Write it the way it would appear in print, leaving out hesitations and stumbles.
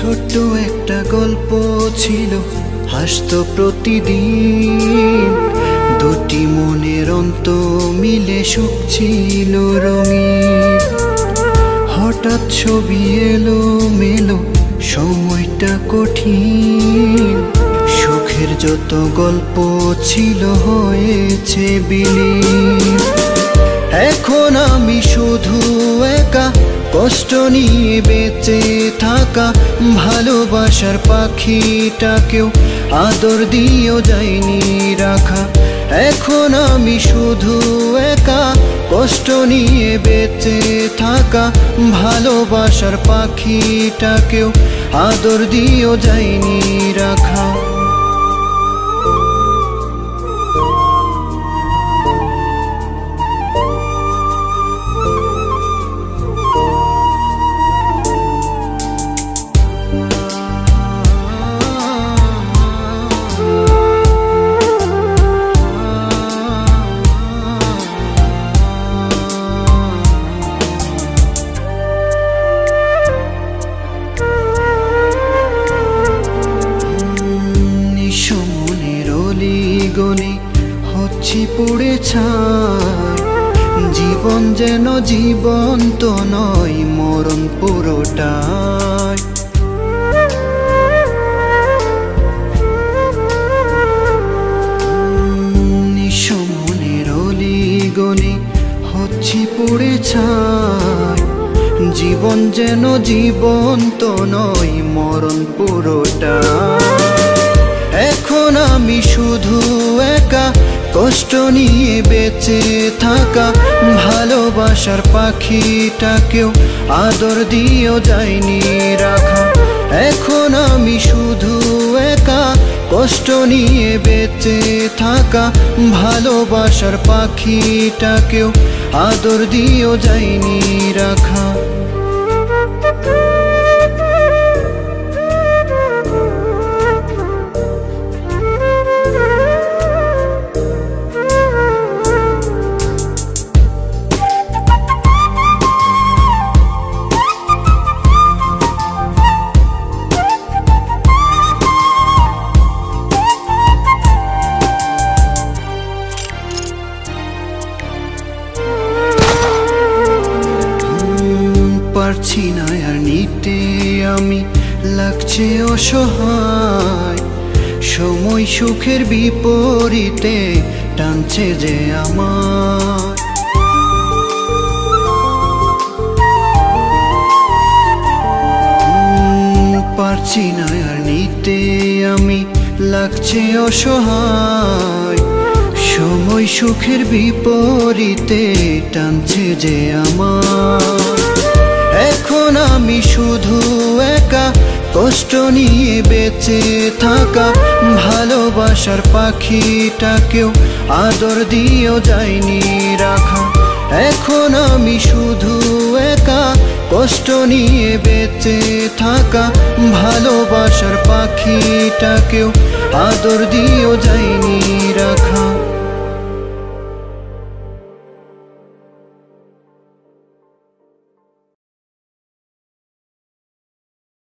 ছোট্ট একটা গল্প ছিল, হাসতো প্রতিদিন। দুটি মনের অন্ত মিলে সুখ ছিল রঙিন। হঠাৎ ছবি এলো মেলো, সময়টা কঠিন। সুখের যত গল্প ছিল হয়েছে বিলীন। এখন আমি শুধু একা, কষ্ট নিয়ে বেঁচে থাকা। ভালোবাসার পাখিটাকেও আদর দিয়েও যায়নি রাখা। এখন আমি শুধু একা, কষ্ট নিয়ে বেঁচে থাকা। ভালোবাসার পাখিটাকেও আদর দিয়েও যায়নি রাখা। গলি হচ্ছি পুড়ে ছাই। জীবন যেন জীবন্ত নয়, মরণ পুরোটাই। নিঃস্ব মনের অলিগলি হচ্ছি পুড়ে ছাই। জীবন যেন জীবন্ত নয়, মরণ পুরোটাই। এখন আমি শুধু একা, কষ্ট নিয়ে বেঁচে থাকা। ভালোবাসার পাখিটাকেও আদর দিয়েও যায়নি রাখা। এখন আমি শুধু একা, কষ্ট নিয়ে বেঁচে থাকা। ভালোবাসার পাখিটাকেও আদর দিয়েও যায়নি রাখা। পারছি না আর নিতে আমি, লাগছে অসহায়। সময় সুখের বিপরীতে টানছে যে আমার। পারছি না আর নিতে আমি, লাগছে অসহায়। সময় সুখের বিপরীতে টানছে যে আমার। এখন আমি শুধু একা, কষ্ট নিয়ে বেঁচে থাকা। ভালোবাসার পাখিটাকেও আদর দিয়েও যায়নি রাখা। এখন আমি শুধু একা, কষ্ট নিয়ে বেঁচে থাকা। ভালোবাসার পাখিটাকেও আদর দিয়েও যায়নি রাখা।